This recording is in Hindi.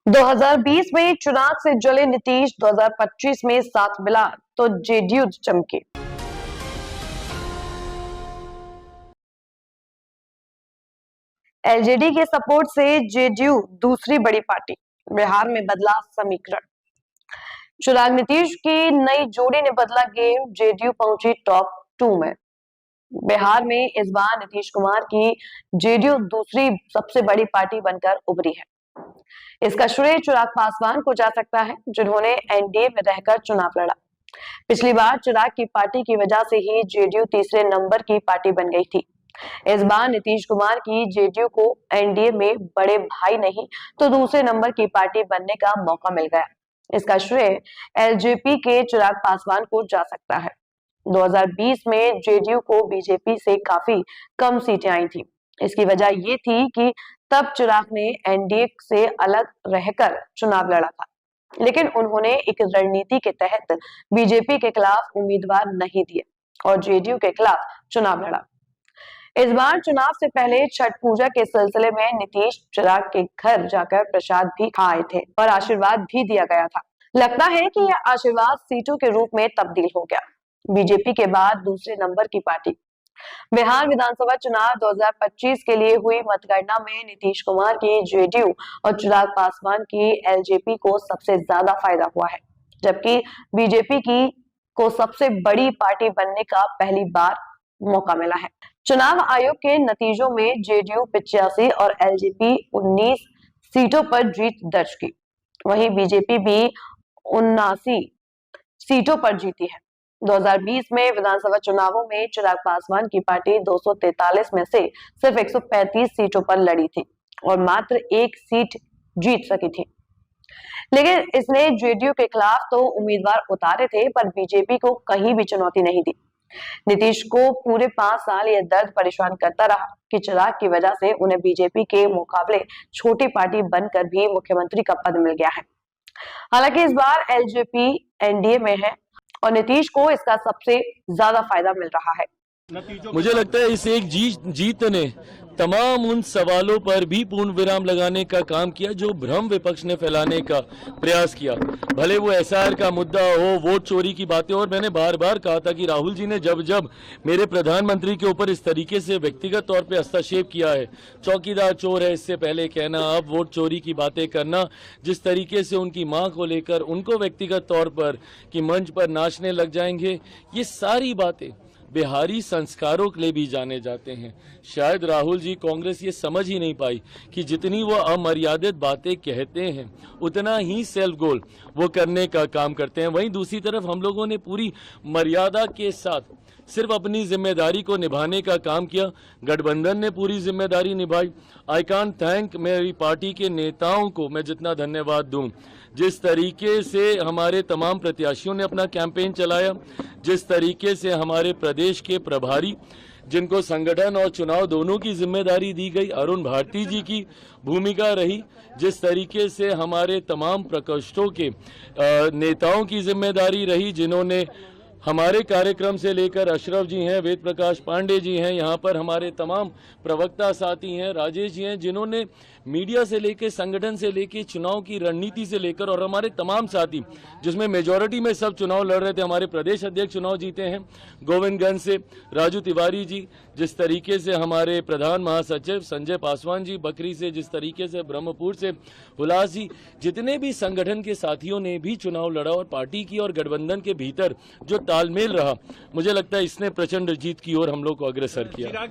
2020 में चुनाव से जले नीतीश 2025 में साथ मिला तो जेडीयू चमके। एलजेडी के सपोर्ट से जेडीयू दूसरी बड़ी पार्टी, बिहार में बदला समीकरण। चिराग नीतीश की नई जोड़ी ने बदला गेम, जेडीयू पहुंची टॉप 2 में। बिहार में इस बार नीतीश कुमार की जेडीयू दूसरी सबसे बड़ी पार्टी बनकर उभरी है। इसका श्रेय चिराग पासवान को जा सकता है, जिन्होंने एनडीए में रहकर चुनाव लड़ा। पिछली बार चिराग की पार्टी की वजह से ही जेडीयू तीसरे नंबर की पार्टी बन गई थी। इस बार नीतीश कुमार की जेडीयू को एनडीए में बड़े भाई नहीं तो दूसरे नंबर की पार्टी बनने का मौका मिल गया। इसका श्रेय एलजेपी के चिराग पासवान को जा सकता है। 2020 में जेडीयू को बीजेपी से काफी कम सीटें आई थी। इसकी वजह ये थी कि तब चिराग ने एनडीए से अलग रहकर चुनाव लड़ा था, लेकिन उन्होंने एक रणनीति के तहत बीजेपी के खिलाफ उम्मीदवार नहीं दिए और जेडीयू के खिलाफ चुनाव लड़ा। इस बार चुनाव से पहले छठ पूजा के सिलसिले में नीतीश चिराग के घर जाकर प्रसाद भी खाए थे और आशीर्वाद भी दिया गया था। लगता है कि यह आशीर्वाद सीटों के रूप में तब्दील हो गया। बीजेपी के बाद दूसरे नंबर की पार्टी। बिहार विधानसभा चुनाव 2025 के लिए हुई मतगणना में नीतीश कुमार की जेडीयू और चिराग पासवान की एलजेपी को सबसे ज्यादा फायदा हुआ है, जबकि बीजेपी को सबसे बड़ी पार्टी बनने का पहली बार मौका मिला है। चुनाव आयोग के नतीजों में जेडीयू 85 और एलजेपी 19 सीटों पर जीत दर्ज की। वहीं बीजेपी भी 79 सीटों पर जीती है। 2020 में विधानसभा चुनावों में चिराग पासवान की पार्टी 243 में से सिर्फ 135 सीटों पर लड़ी थी और मात्र एक सीट जीत सकी थी। लेकिन इसने जेडीयू के खिलाफ तो उम्मीदवार उतारे थे, पर बीजेपी को कहीं भी चुनौती नहीं दी। नीतीश को पूरे 5 साल यह दर्द परेशान करता रहा कि चिराग की वजह से उन्हें बीजेपी के मुकाबले छोटी पार्टी बनकर भी मुख्यमंत्री का पद मिल गया है। हालांकि इस बार एलजेपी एनडीए में है और नीतीश को इसका सबसे ज्यादा फायदा मिल रहा है। मुझे लगता है इस एक जीत ने तमाम उन सवालों पर भी पूर्ण विराम लगाने का काम किया जो भ्रम विपक्ष ने फैलाने का प्रयास किया। भले वो एसआईआर का मुद्दा हो, वोट चोरी की बातें, और मैंने बार बार कहा था कि राहुल जी ने जब जब मेरे प्रधानमंत्री के ऊपर इस तरीके से व्यक्तिगत तौर पे हस्तक्षेप किया है, चौकीदार चोर है इससे पहले कहना, अब वोट चोरी की बातें करना, जिस तरीके से उनकी मां को लेकर उनको व्यक्तिगत तौर पर कि मंच पर नाचने लग जाएंगे, ये सारी बातें बिहारी संस्कारों के लिए भी जाने जाते हैं। शायद राहुल जी, कांग्रेस ये समझ ही नहीं पाई कि जितनी वो अमर्यादित बातें कहते हैं उतना ही सेल्फ गोल वो करने का काम करते हैं। वहीं दूसरी तरफ हम लोगों ने पूरी मर्यादा के साथ सिर्फ अपनी जिम्मेदारी को निभाने का काम किया। गठबंधन ने पूरी जिम्मेदारी निभाई। आई कांट थैंक मेरी पार्टी के नेताओं को मैं जितना धन्यवाद दूं, जिस तरीके से हमारे तमाम प्रत्याशियों ने अपना कैंपेन चलाया, जिस तरीके से हमारे प्रदेश के प्रभारी जिनको संगठन और चुनाव दोनों की जिम्मेदारी दी गई, अरुण भारती जी की भूमिका रही, जिस तरीके से हमारे तमाम प्रकोष्ठों के नेताओं की जिम्मेदारी रही, जिन्होंने हमारे कार्यक्रम से लेकर अशरफ जी हैं, वेद प्रकाश पांडे जी हैं, यहाँ पर हमारे तमाम प्रवक्ता साथी हैं, राजेश जी हैं, जिन्होंने मीडिया से लेकर, संगठन से लेकर, चुनाव की रणनीति से लेकर, और हमारे तमाम साथी जिसमें मेजॉरिटी में सब चुनाव लड़ रहे थे। हमारे प्रदेश अध्यक्ष चुनाव जीते हैं गोविंदगंज से, राजू तिवारी जी, जिस तरीके से हमारे प्रधान महासचिव संजय पासवान जी बकरी से, जिस तरीके से ब्रह्मपुर से हुलास जी, जितने भी संगठन के साथियों ने भी चुनाव लड़ा और पार्टी की और गठबंधन के भीतर जो तालमेल रहा, मुझे लगता है इसने प्रचंड जीत की ओर हम लोग को अग्रसर किया।